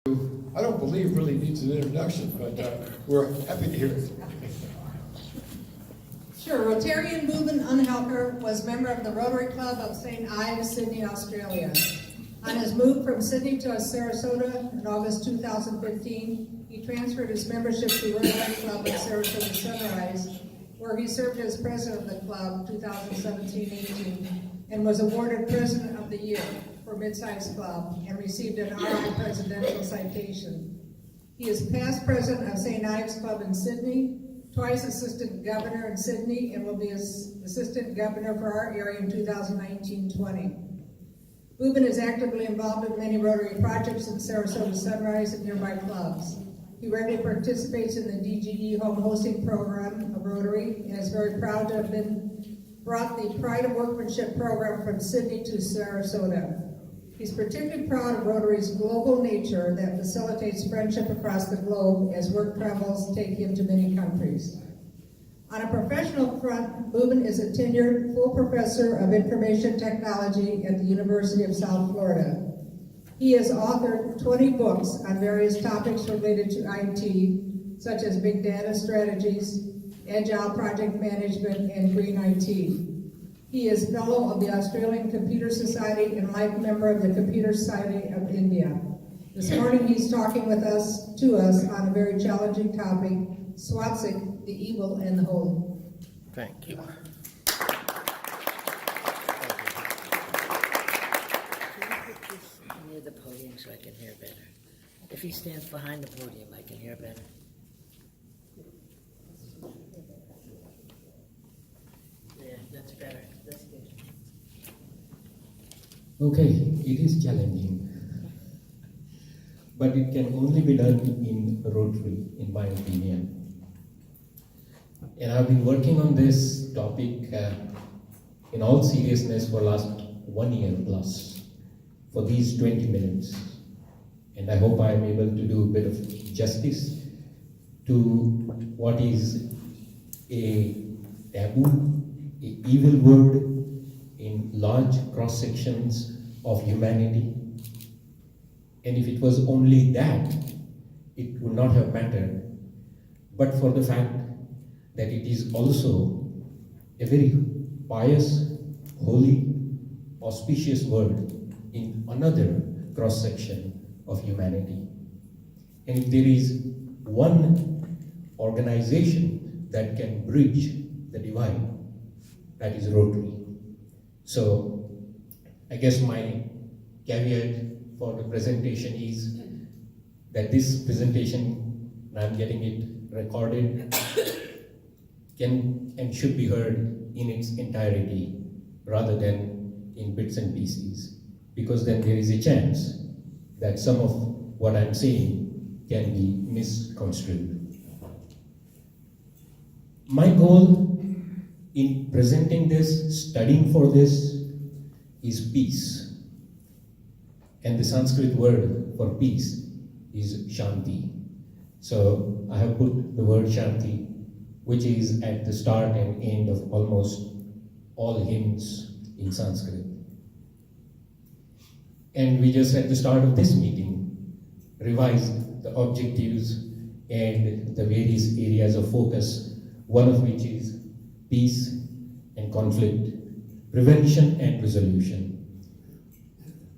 I don't believe really needs an introduction, but we're happy to hear it. Sure. Rotarian Boobin Unhelker was member of the Rotary Club of St. Ives, Sydney, Australia. On his move from Sydney to Sarasota in August 2015, he transferred his membership to Rotary Club of Sarasota Sunrise, where he served as president of the club 2017-18 and was awarded President of the Year for Mid-Sized Club and received an RI Presidential Citation. He is past president of St. Ives Club in Sydney, twice assistant governor in Sydney, and will be assistant governor for our area in 2019-20. Boobin is actively involved in many Rotary projects in Sarasota Sunrise and nearby clubs. He regularly participates in the DGE home hosting program of Rotary and is very proud to have brought the Pride of Workmanship program from Sydney to Sarasota. He's particularly proud of Rotary's global nature that facilitates friendship across the globe as work travels take him to many countries. On a professional front, Boobin is a tenured full professor of information technology at the University of South Florida. He has authored 20 books on various topics related to IT, such as big data strategies, agile project management, and green IT. He is fellow of the Australian Computer Society and life member of the Computer Society of India. This morning he's talking to us on a very challenging topic, Swastik, the evil and the holy. Thank you. Near the podium so I can hear better. If he stands behind the podium, I can hear better. Yeah, that's better. That's good. Okay, it is challenging, but it can only be done in Rotary, in my opinion. And I've been working on this topic in all seriousness for last 1 year plus, for these 20 minutes. And I hope I am able to do a bit of justice to what is a taboo, an evil word in large cross sections of humanity. And if it was only that, it would not have mattered. But for the fact that it is also a very pious, holy, auspicious word in another cross section of humanity. And if there is one organization that can bridge the divide, that is Rotary. So I guess my caveat for the presentation is that this presentation, and I'm getting it recorded, can and should be heard in its entirety rather than in bits and pieces, because then there is a chance that some of what I'm saying can be misconstrued. My goal in presenting this, studying for this, is peace. And the Sanskrit word for peace is Shanti. So I have put the word Shanti, which is at the start and end of almost all hymns in Sanskrit. And we just at the start of this meeting revised the objectives and the various areas of focus, one of which is peace and conflict, prevention and resolution.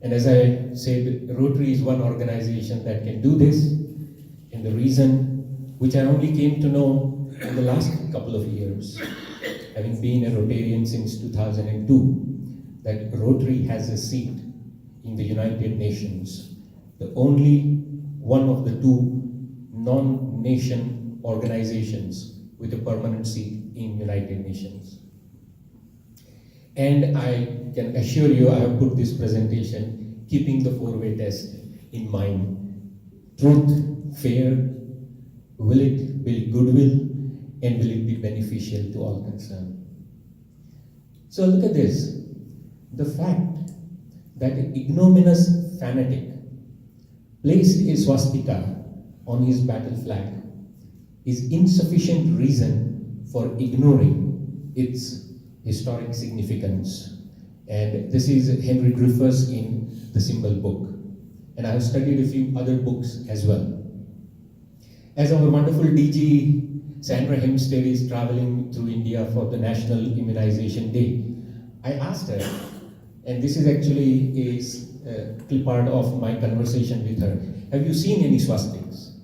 And as I said, Rotary is one organization that can do this, and the reason, which I only came to know in the last couple of years, having been a Rotarian since 2002, that Rotary has a seat in the United Nations, the only one of the two non-nation organizations with a permanent seat in United Nations. And I can assure you, I have put this presentation keeping the four-way test in mind. Truth, fair, will it build goodwill, and will it be beneficial to all concerned? So look at this. The fact that an ignominious fanatic placed a swastika on his battle flag is insufficient reason for ignoring its historic significance. And this is Henry Dreyfus in the Symbol Book. and I have studied a few other books as well. As our wonderful DG Sandra Hempstead is traveling through India for the National Immunization Day, I asked her, and this is actually a clip part of my conversation with her, have you seen any swastikas?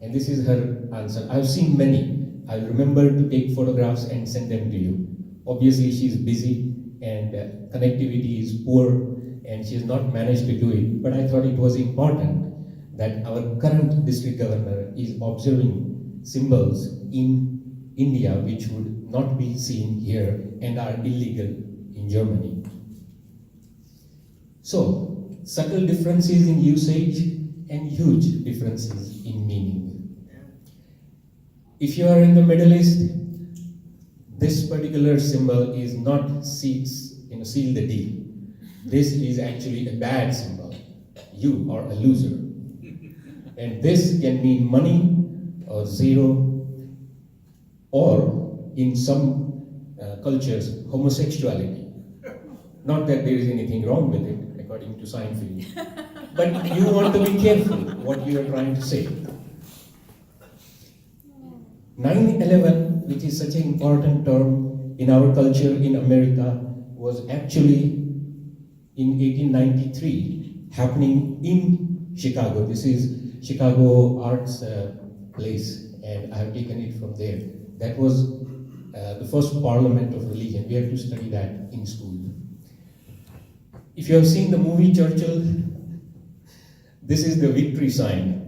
And this is her answer, I've seen many. I'll remember to take photographs and send them to you. Obviously she's busy and connectivity is poor and she has not managed to do it, but I thought it was important that our current district governor is observing symbols in India which would not be seen here and are illegal in Germany. So, subtle differences in usage and huge differences in meaning. If you are in the Middle East, this particular symbol is not seal the deal. This is actually a bad symbol. You are a loser. And this can mean money or zero, or in some cultures, homosexuality. Not that there is anything wrong with it, according to Seinfeld. But you want to be careful what you are trying to say. 9/11, which is such an important term in our culture in America, was actually in 1893 happening in Chicago. This is Chicago Arts place, and I have taken it from there. That was the first parliament of religion. We have to study that in school. If you have seen the movie Churchill, this is the victory sign.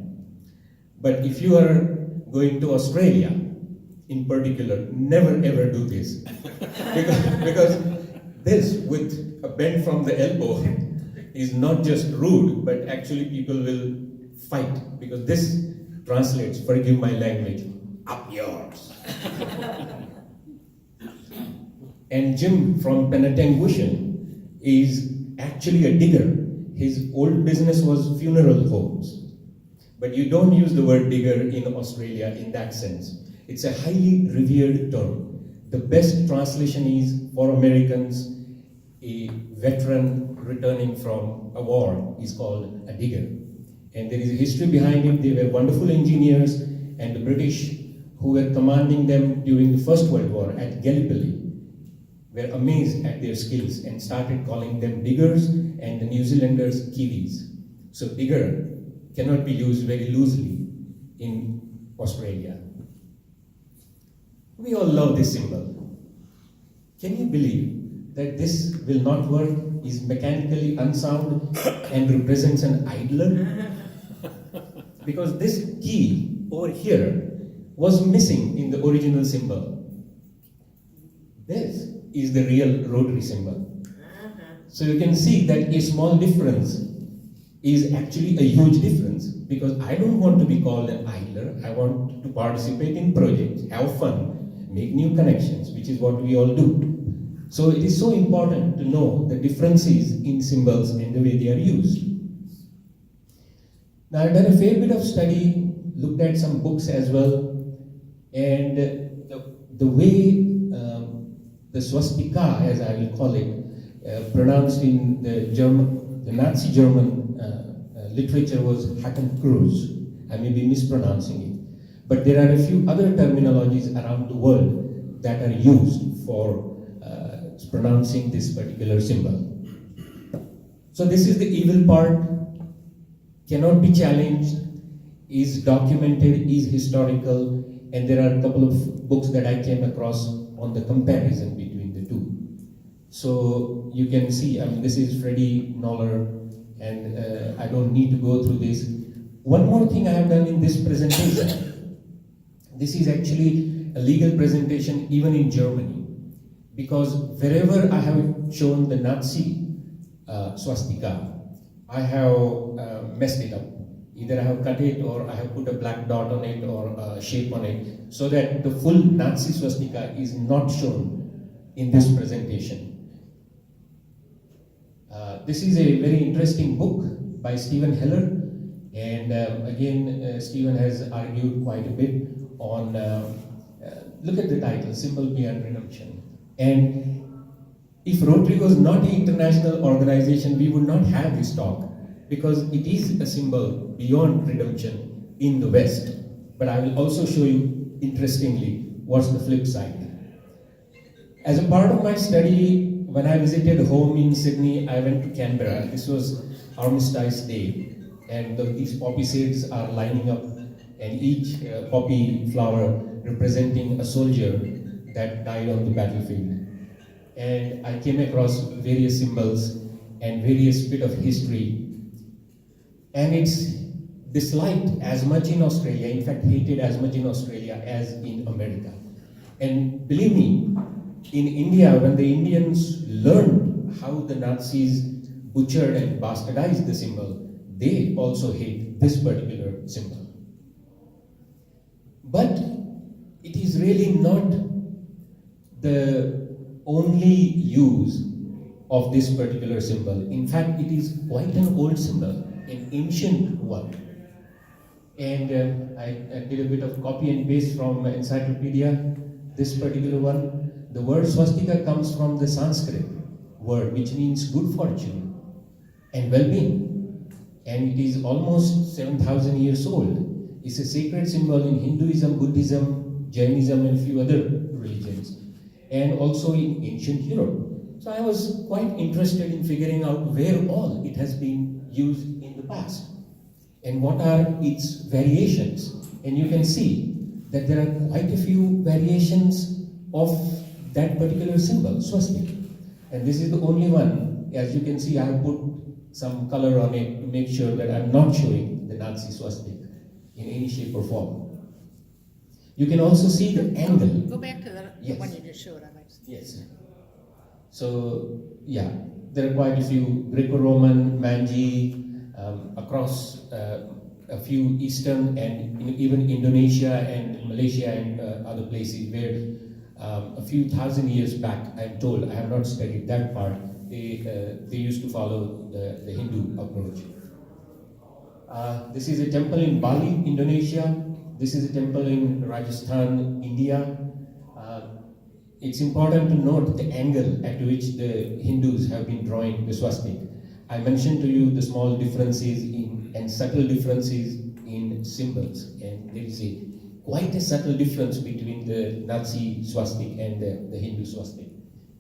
But if you are going to Australia, in particular, never ever do this. because this, with a bend from the elbow, is not just rude, but actually people will fight, because this translates, forgive my language, up yours. And Jim from Penetangushan is actually a digger. His old business was funeral homes. But you don't use the word digger in Australia in that sense. It's a highly revered term. The best translation is, for Americans, a veteran returning from a war is called a digger. And there is a history behind it. They were wonderful engineers, and the British, who were commanding them during the First World War at Gallipoli, were amazed at their skills and started calling them diggers, and the New Zealanders Kiwis. So digger cannot be used very loosely in Australia. We all love this symbol. Can you believe that this will not work, is mechanically unsound, and represents an idler? Because this key over here was missing in the original symbol. This is the real rotary symbol. So you can see that a small difference is actually a huge difference, because I don't want to be called an idler. I want to participate in projects, have fun, make new connections, which is what we all do. So it is so important to know the differences in symbols and the way they are used. Now I've done a fair bit of study, looked at some books as well, and the way the swastika, as I will call it, pronounced in the Nazi German literature was Hakenkreuz. I may be mispronouncing it. But there are a few other terminologies around the world that are used for pronouncing this particular symbol. So this is the evil part, cannot be challenged, is documented, is historical, and there are a couple of books that I came across on the comparison between the two. So you can see, I mean, this is Freddie Noller, and I don't need to go through this. One more thing I have done in this presentation, this is actually a legal presentation even in Germany, because wherever I have shown the Nazi swastika, I have messed it up. Either I have cut it, or I have put a black dot on it, or a shape on it, so that the full Nazi swastika is not shown in this presentation. This is a very interesting book by Stephen Heller, and again, Stephen has argued quite a bit on, look at the title, Symbol Beyond Redemption. And if Rotary was not an international organization, we would not have this talk. because it is a symbol beyond redemption in the West. But I will also show you, interestingly, what's the flip side. As a part of my study, when I visited home in Sydney, I went to Canberra. This was Armistice Day, and these poppy seeds are lining up, and each poppy flower representing a soldier that died on the battlefield. And I came across various symbols and various bit of history, and it's disliked as much in Australia, in fact hated as much in Australia as in America. And believe me, in India, when the Indians learned how the Nazis butchered and bastardized the symbol, they also hate this particular symbol. But it is really not the only use of this particular symbol. In fact, it is quite an old symbol, an ancient one. And I did a bit of copy and paste from encyclopedia, this particular one. The word swastika comes from the Sanskrit word, which means good fortune and well-being. And it is almost 7,000 years old. It's a sacred symbol in Hinduism, Buddhism, Jainism, and a few other religions, and also in ancient Europe. So I was quite interested in figuring out where all it has been used in the past and what are its variations. And you can see that there are quite a few variations of that particular symbol, swastik. And this is the only one. As you can see, I have put some color on it to make sure that I'm not showing the Nazi swastik in any shape or form. You can also see the angle. Go back to the Yes. one you just showed. I'd like to see. Yes. So, yeah, there are quite a few Greco-Roman, Manji, across a few Eastern and even Indonesia and Malaysia and other places where a few thousand years back, I'm told, I have not studied that part, they used to follow the Hindu approach. This is a temple in Bali, Indonesia. This is a temple in Rajasthan, India. It's important to note the angle at which the Hindus have been drawing the swastik. I mentioned to you the small differences and subtle differences in symbols, and there is quite a subtle difference between the Nazi swastik and the Hindu swastik.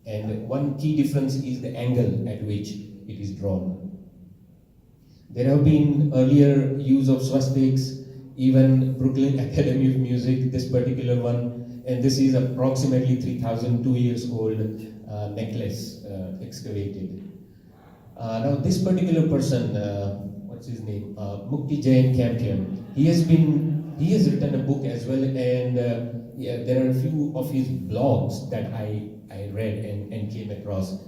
And one key difference is the angle at which it is drawn. There have been earlier use of swastiks, even Brooklyn Academy of Music, this particular one, and this is approximately 3,002 years old necklace excavated. Now this particular person, what's his name, Mukti Jain Campion, he has written a book as well, and yeah, there are a few of his blogs that I read and came across,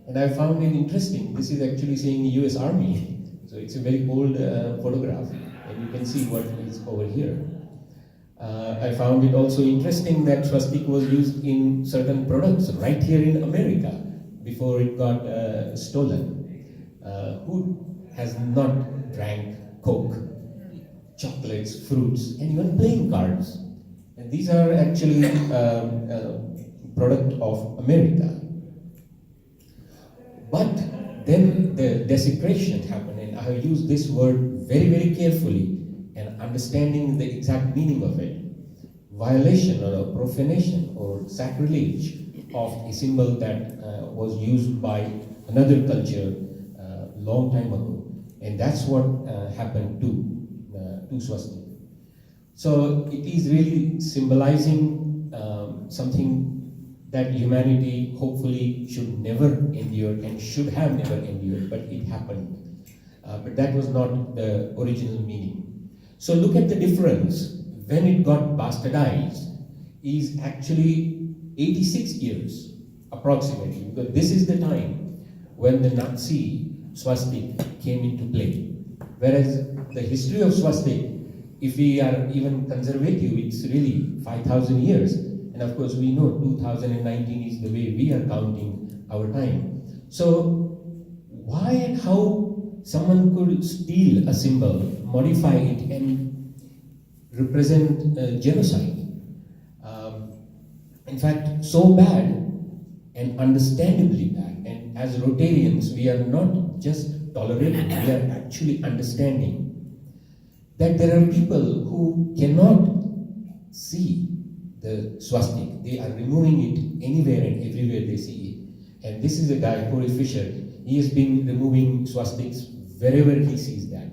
and I found it interesting. This is actually saying US Army, so it's a very old photograph, and you can see what is over here. I found it also interesting that swastik was used in certain products right here in America before it got stolen. Who has not drank Coke, chocolates, fruits, and even playing cards? And these are actually product of America. But then the desecration happened, and I have used this word very, very carefully and understanding the exact meaning of it. Violation or a profanation or sacrilege of a symbol that was used by another culture long time ago, and that's what happened to swastik. So it is really symbolizing something that humanity hopefully should never endure and should have never endured, but it happened. But that was not the original meaning. So look at the difference. When it got bastardized is actually 86 years approximately, because this is the time when the Nazi swastik came into play. Whereas the history of swastik, if we are even conservative, it's really 5,000 years. And of course we know 2019 is the way we are counting our time. So why and how someone could steal a symbol, modify it, and represent genocide? In fact, so bad and understandably bad. And as Rotarians, we are not just tolerating, we are actually understanding that there are people who cannot see the swastik. They are removing it anywhere and everywhere they see it. And this is a guy, Corey Fisher. He has been removing swastiks wherever he sees that.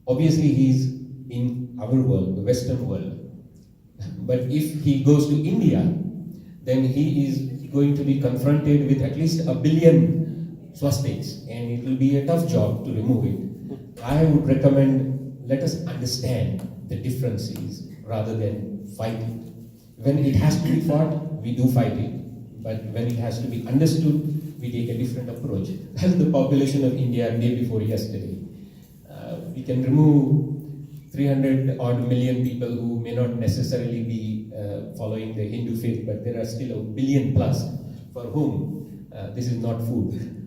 Obviously, he's in our world, the Western world. But if he goes to India, then he is going to be confronted with at least 1 billion swastiks, and it will be a tough job to remove it. I would recommend, let us understand the differences rather than fight it. When it has to be fought, we do fight it. But when it has to be understood, we take a different approach. That's the population of India day before yesterday. We can remove 300 odd million people who may not necessarily be following the Hindu faith, but there are still 1 billion plus for whom this is not food.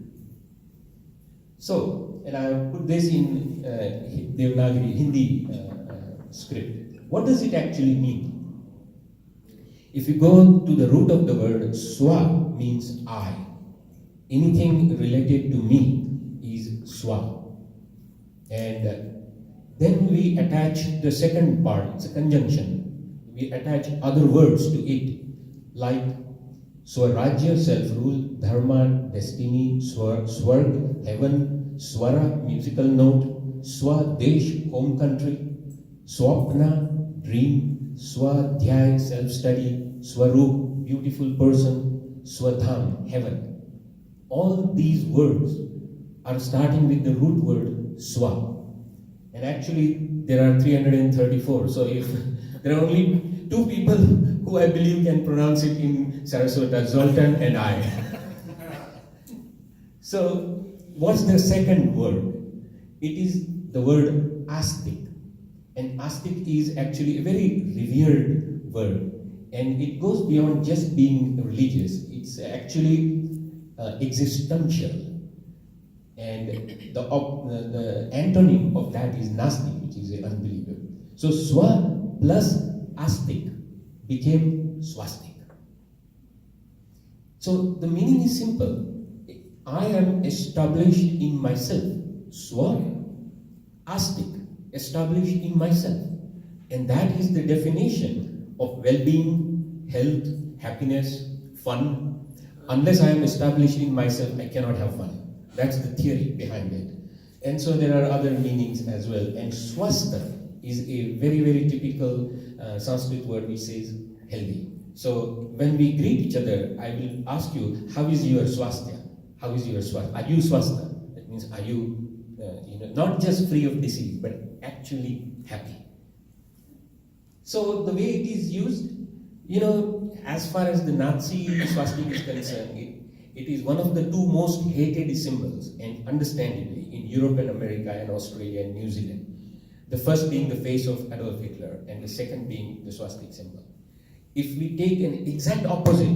So, and I put this in Devanagari, Hindi script. What does it actually mean? If you go to the root of the word, swa means I. Anything related to me is swa. And then we attach the second part, it's a conjunction. We attach other words to it, like Swarajya, self-rule, Dharma, destiny, Swarg, heaven, Swara, musical note, Swadesh, home country, Swapna, dream, Swadhyay, self-study, Swarup, beautiful person, Swadham, heaven. All these words are starting with the root word Swa. And actually, there are 334. So if there are only 2 people who I believe can pronounce it in Sarasota, Zoltan and I. So what's the second word? It is the word astik. And astik is actually a very revered word. And it goes beyond just being religious. It's actually existential. And the antonym of that is nastik, which is unbeliever. So swa plus astik became swastik. So the meaning is simple. I am established in myself. Swa, astik, established in myself. And that is the definition of well-being, health, happiness, fun. Unless I am established in myself, I cannot have fun. That's the theory behind it. And so there are other meanings as well. And swastha is a very, very typical Sanskrit word which says healthy. So when we greet each other, I will ask you, how is your swasthya? How is your swasthya? Are you swastha? That means, are you, not just free of disease, but actually happy? So the way it is used, as far as the Nazi swastika is concerned, it is one of the 2 most hated symbols, and understandably, in Europe and America and Australia and New Zealand. The first being the face of Adolf Hitler, and the second being the swastika symbol. If we take an exact opposite,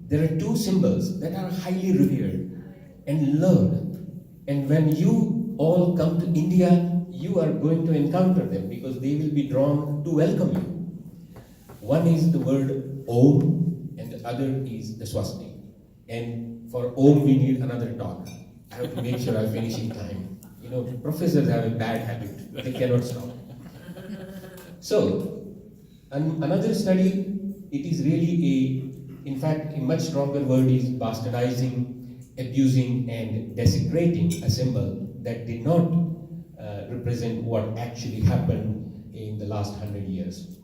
there are 2 symbols that are highly revered and loved. And when you all come to India, you are going to encounter them because they will be drawn to welcome you. One is the word Om, and the other is the swastika. And for Om, we need another talk. I have to make sure I finish in time. Professors have a bad habit. They cannot stop. So, another study, it is really in fact, a much stronger word is bastardizing, abusing, and desecrating a symbol that did not represent what actually happened in the last 100 years.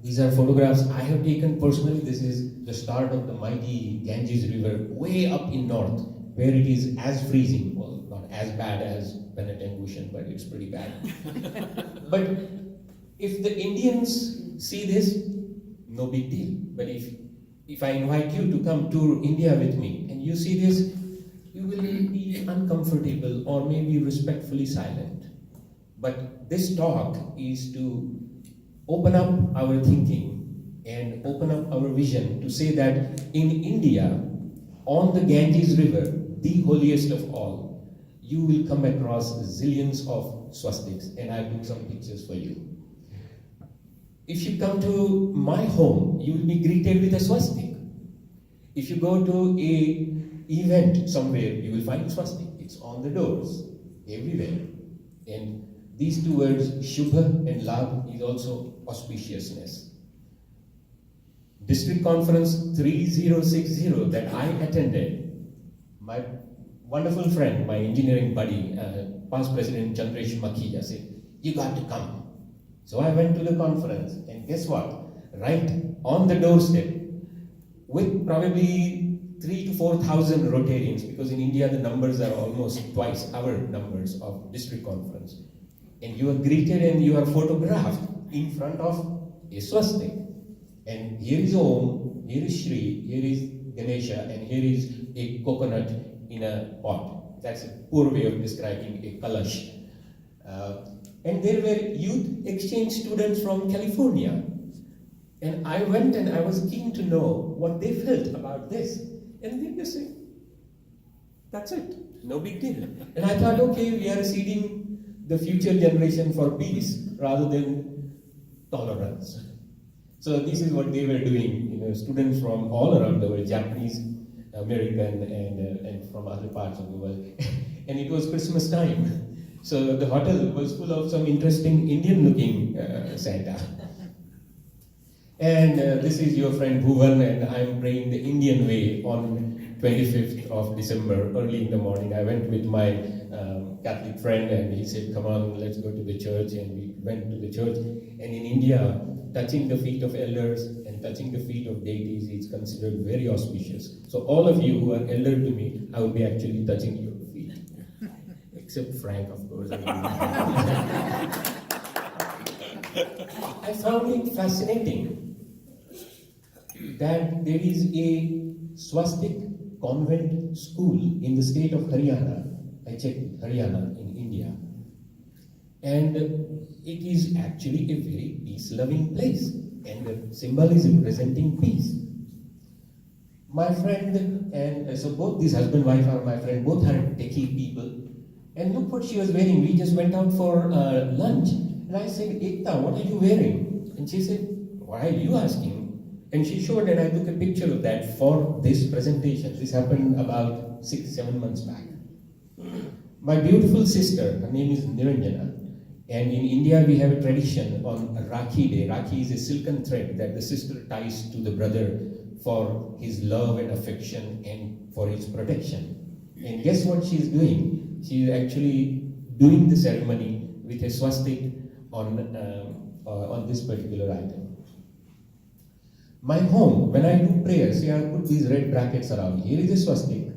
These are photographs I have taken personally. This is the start of the mighty Ganges River way up in north, where it is as freezing, well, not as bad as Benetton Ocean, but it's pretty bad. But if the Indians see this, no big deal. But if I invite you to come tour India with me, and you see this, you will be uncomfortable or maybe respectfully silent. But this talk is to open up our thinking and open up our vision to say that in India, on the Ganges River, the holiest of all, you will come across zillions of swastiks, and I'll do some pictures for you. If you come to my home, you will be greeted with a swastik. If you go to an event somewhere, you will find a swastik. It's on the doors, everywhere. And these two words, Shubha and Labh, is also auspiciousness. District Conference 3060 that I attended, my wonderful friend, my engineering buddy, past President Chandresh Makhija said, you got to come. So I went to the conference, and guess what? Right on the doorstep, with probably 3,000 to 4,000 Rotarians, because in India the numbers are almost twice our numbers of district conference. And you are greeted and you are photographed in front of a swastik. And here is Om, here is Shri, here is Ganesha, and here is a coconut in a pot. That's a poor way of describing a kalash. And there were youth exchange students from California. And I went and I was keen to know what they felt about this. And they just said, that's it, no big deal. And I thought, okay, we are seeding the future generation for peace rather than tolerance. So this is what they were doing, students from all around the world, Japanese, American, and from other parts of the world. And it was Christmas time. So the hotel was full of some interesting Indian-looking Santa. And this is your friend Bhuvan, and I'm praying the Indian way on 25th of December, early in the morning. I went with my Catholic friend, and he said, come on, let's go to the church. And we went to the church. And in India, touching the feet of elders and touching the feet of deities is considered very auspicious. So all of you who are elder to me, I will be actually touching your feet. Except Frank, of course. I found it fascinating that there is a Swastik convent school in the state of Haryana. I checked Haryana in India. And it is actually a very peace-loving place. And the symbol is representing peace. My friend, and so both these husband and wife are my friend, both are techie people. And look what she was wearing. We just went out for lunch. And I said, Ekta, what are you wearing? And she said, why are you asking? And she showed, and I took a picture of that for this presentation. This happened about 6-7 months back. My beautiful sister, her name is Niranjana. And in India, we have a tradition on Rakhi Day. Rakhi is a silken thread that the sister ties to the brother for his love and affection and for his protection. And guess what she's doing? She's actually doing the ceremony with a swastik on this particular item. My home, when I do prayers, see, I put these red brackets around. Here is a swastik.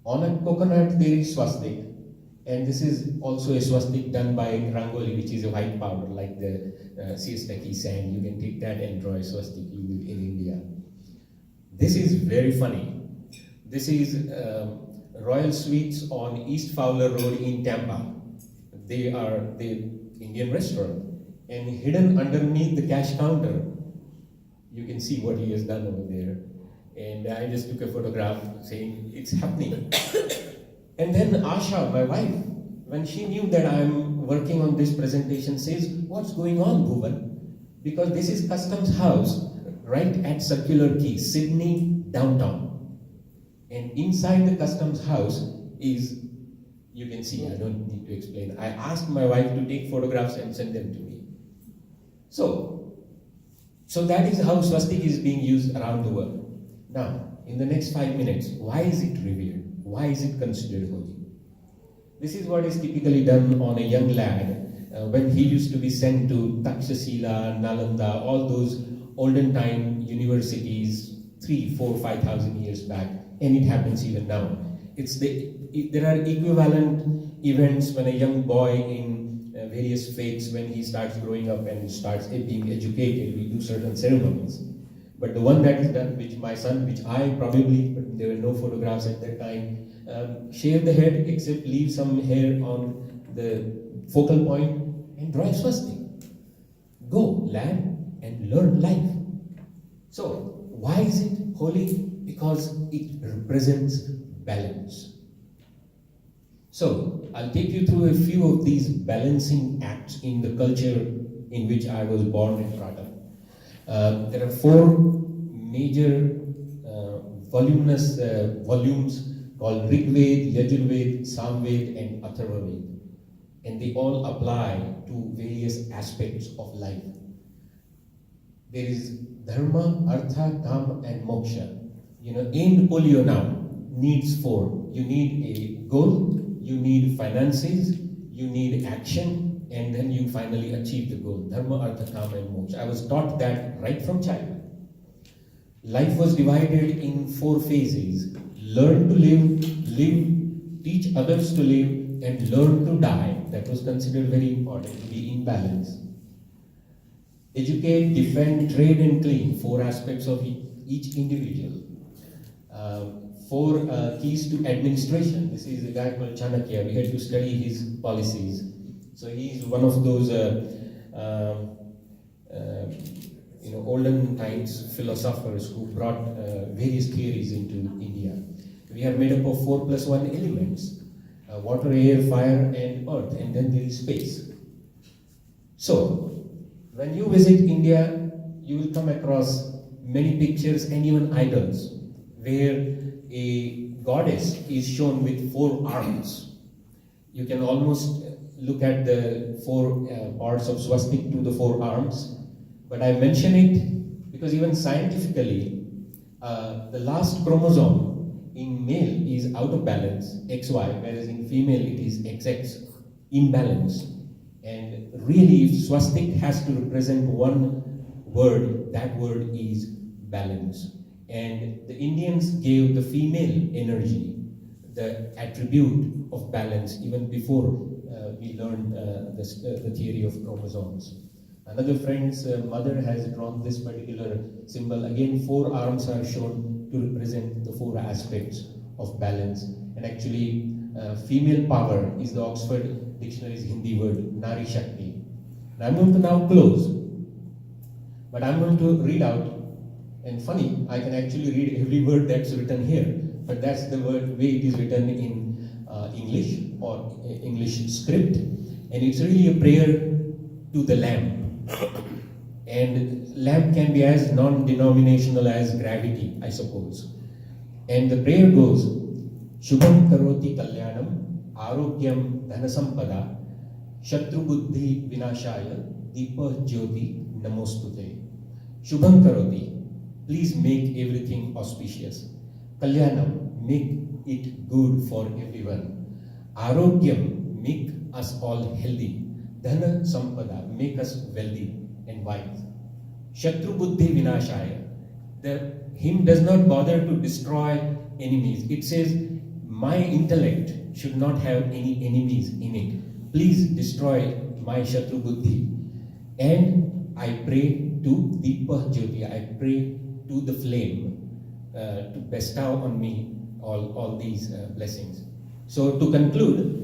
On a coconut, there is swastik. And this is also a swastik done by Rangoli, which is a white powder, like the Swastik sand. You can take that and draw a swastik in India. This is very funny. This is Royal Sweets on East Fowler Road in Tampa. They are the Indian restaurant. And hidden underneath the cash counter, you can see what he has done over there. And I just took a photograph saying, it's happening. And then Asha, my wife, when she knew that I'm working on this presentation, says, what's going on, Bhuvan? Because this is Customs House, right at Circular Quay, Sydney, downtown. And inside the Customs House is, you can see, I don't need to explain. I asked my wife to take photographs and send them to me. So that is how swastik is being used around the world. Now, in the next 5 minutes, why is it revered? Why is it considered holy? This is what is typically done on a young lad when he used to be sent to Takshashila, Nalanda, all those olden time universities 3, 4, 5,000 years back, and it happens even now. There are equivalent events when a young boy in various faiths, when he starts growing up and starts being educated, we do certain ceremonies. But the one that is done, which my son, which I probably, but there were no photographs at that time, shave the head except leave some hair on the focal point and draw a swastik. Go, lad, and learn life. So, why is it holy? Because it represents balance. So, I'll take you through a few of these balancing acts in the culture in which I was born and brought up. There are 4 major volumes called Rig Ved, Yajurved, Samved, and Atharvaved. And they all apply to various aspects of life. There is Dharma, Artha, Kama, and Moksha. In polio now needs four. You need a goal, you need finances, you need action, and then you finally achieve the goal. Dharma, Artha, Kama, and Moksha. I was taught that right from childhood. Life was divided in 4 phases. Learn to live, teach others to live, and learn to die. That was considered very important, to be in balance. Educate, defend, trade, and clean. 4 aspects of each individual. 4 keys to administration. This is a guy called Chanakya. We had to study his policies. So he's one of those olden times philosophers who brought various theories into India. We are made up of 4 + 1 elements. Water, air, fire, and earth, and then there is space. So, when you visit India, you will come across many pictures and even idols where a goddess is shown with 4 arms. You can almost look at the 4 parts of Swastik to the 4 arms, but I mention it because even scientifically, the last chromosome in male is out of balance, XY, whereas in female it is XX, imbalance. And really, if Swastik has to represent one word, that word is balance. And the Indians gave the female energy the attribute of balance even before we learned the theory of chromosomes. Another friend's mother has drawn this particular symbol. Again, 4 arms are shown to represent the 4 aspects of balance. And actually, female power is the Oxford Dictionary's Hindi word, Nari Shakti. And I'm going to now close, but I'm going to read out, and funny, I can actually read every word that's written here, but that's the way it is written in English or English script, and it's really a prayer to the lamb. And lamb can be as non-denominational as gravity, I suppose. And the prayer goes, Shubham karoti kalyanam, arogyam dhanasampada, shatru buddhi vinashaya, deepa jyoti namostute. Shubham karoti, please make everything auspicious. Kalyanam, make it good for everyone. Arogyam, make us all healthy. Dhana sampada, make us wealthy and wise. Shatru buddhi vinashaya, the hymn does not bother to destroy enemies. It says, my intellect should not have any enemies in it. Please destroy my Shatru buddhi. And I pray to Deepa Jyoti, I pray to the flame to bestow on me all these blessings. So to conclude,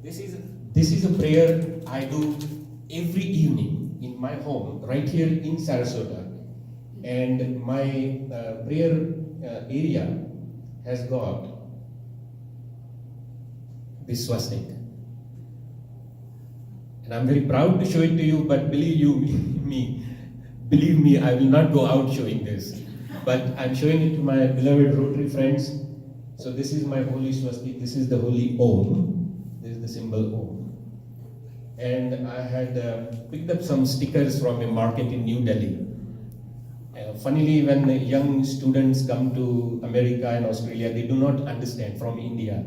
this is a prayer I do every evening in my home, right here in Sarasota. And my prayer area has got this swastik. And I'm very proud to show it to you, but believe me, I will not go out showing this. But I'm showing it to my beloved Rotary friends. So this is my holy swastik, this is the holy Om, this is the symbol Om. And I had picked up some stickers from a market in New Delhi. Funnily, when the young students come to America and Australia, they do not understand from India.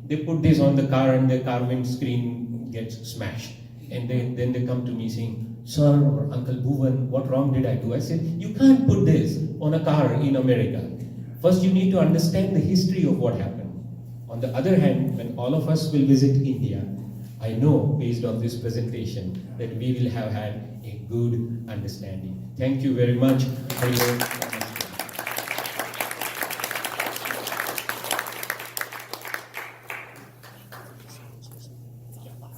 They put this on the car and the car windscreen gets smashed. And then they come to me saying, sir or Uncle Bhuvan, what wrong did I do? I said, you can't put this on a car in America. First, you need to understand the history of what happened. On the other hand, when all of us will visit India, I know, based on this presentation, that we will have had a good understanding. Thank you very much for your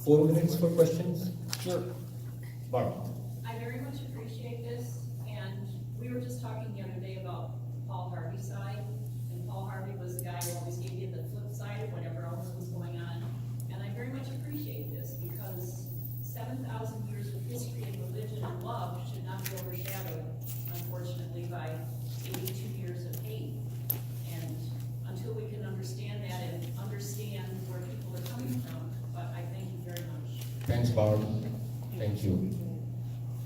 4 minutes for questions? Sure. Barbara. I very much appreciate this, and we were just talking the other day about Paul Harvey's side, and Paul Harvey was the guy who always gave you the flip side of whatever else was going on, and I very much appreciate this, because 7,000 years of history and religion and love should not be overshadowed, unfortunately, by 82 years Thanks, Barb. Thank you.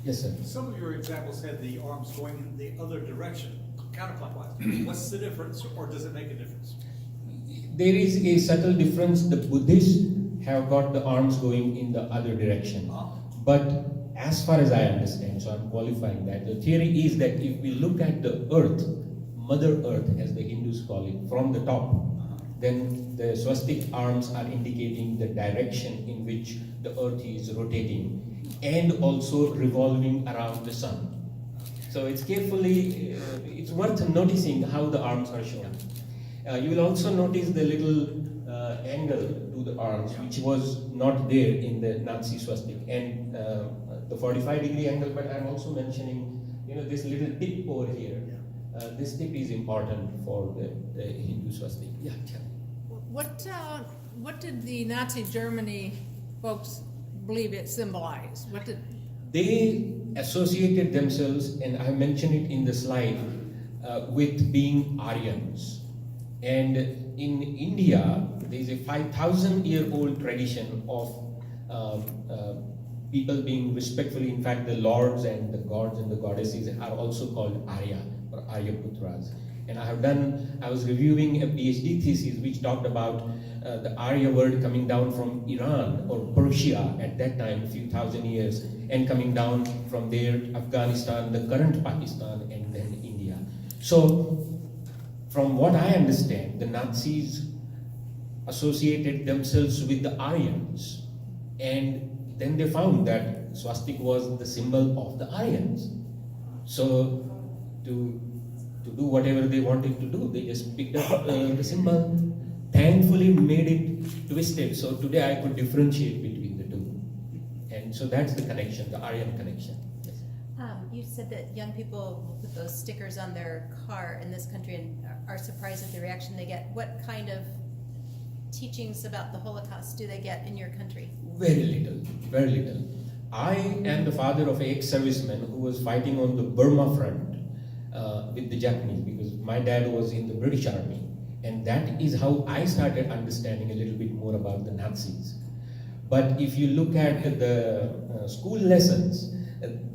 Yes, sir. Some of your examples had the arms going in the other direction, counterclockwise. What's the difference, or does it make a difference? There is a subtle difference. The Buddhists have got the arms going in the other direction. But as far as I understand, so I'm qualifying that, the theory is that if we look at the earth, Mother Earth as the Hindus call it, from the top, then the swastik arms are indicating the direction in which the earth is rotating and also revolving around the sun. So it's carefully, it's worth noticing how the arms are shown. You will also notice the little angle to the arms, which was not there in the Nazi swastik, and the 45-degree angle, but I'm also mentioning, this little tip over here. This tip is important for the Hindu swastik. Yeah, What did the Nazi Germany folks believe it symbolized? What did They associated themselves, and I mentioned it in the slide, with being Aryans. And in India, there is a 5,000-year-old tradition of people being respectfully, in fact, the lords and the gods and the goddesses are also called Arya or Aryaputras. And I was reviewing a PhD thesis which talked about the Arya word coming down from Iran or Persia at that time, a few thousand years, and coming down from there, Afghanistan, the current Pakistan, and then India. So, from what I understand, the Nazis associated themselves with the Aryans, and then they found that swastik was the symbol of the Aryans. So, to do whatever they wanted to do, they just picked up the symbol, thankfully made it twisted, so today I could differentiate between the two. And so that's the connection, the Aryan connection. Yes. You said that young people will put those stickers on their car in this country and are surprised at the reaction they get. What kind of teachings about the Holocaust do they get in your country? Very little, very little. I am the father of an ex-serviceman who was fighting on the Burma front with the Japanese, because my dad was in the British Army. And that is how I started understanding a little bit more about the Nazis. But if you look at the school lessons,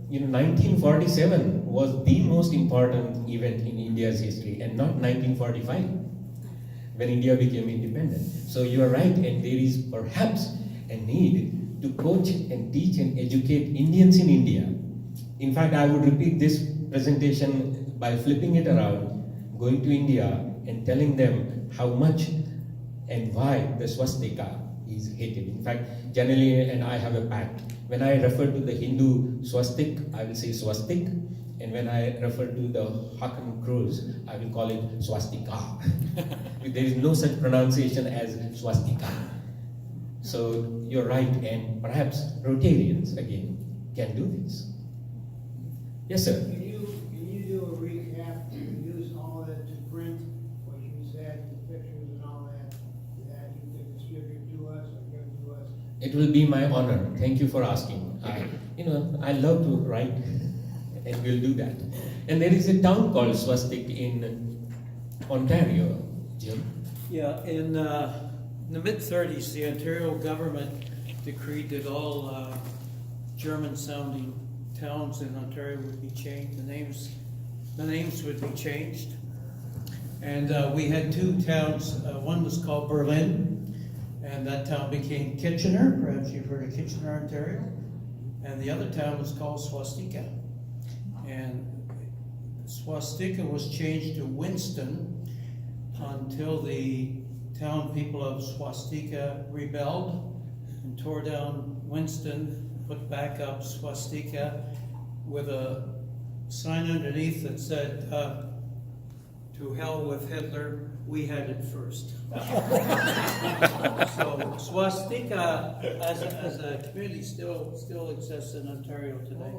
1947 was the most important event in India's history, and not 1945, when India became independent. So you are right, and there is perhaps a need to coach and teach and educate Indians in India. In fact, I would repeat this presentation by flipping it around, going to India and telling them how much and why the swastika is hated. In fact, Janelle and I have a pact. When I refer to the Hindu swastik, I will say swastik, and when I refer to the Hakan crows, I will call it swastika. There is no such pronunciation as swastika. So you're right, and perhaps Rotarians again can do this. Yes, sir. Can you do a recap and use all that to print what you said, the pictures and all that you can distribute to us or give to us? It will be my honor. Thank you for asking. I love to write, and we'll do that. And there is a town called Swastik in Ontario, Jim. Yeah, in the mid-30s, the Ontario government decreed that all German-sounding towns in Ontario would be changed. The names would be changed. And we had two towns. One was called Berlin, and that town became Kitchener. Perhaps you've heard of Kitchener, Ontario. And the other town was called Swastika. And Swastika was changed to Winston until the town people of Swastika rebelled and tore down Winston, put back up Swastika with a sign underneath that said, "To hell with Hitler, we had it first." So swastika as a community still exists in Ontario today,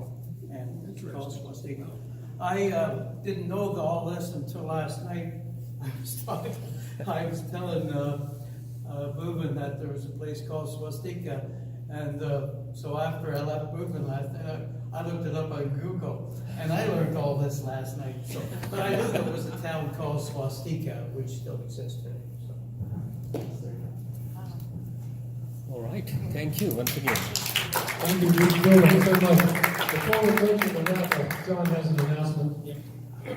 and it's called swastika. I didn't know all this until last night. I was telling Boobin that there was a place called Swastika, and so after I left Boobin last night, I looked it up on Google, and I learned all this last night. So, but I knew there was a town called Swastika, which still exists today. So. All right, thank you once again. Thank you, Joe, very much. Before we go to the raffle, John has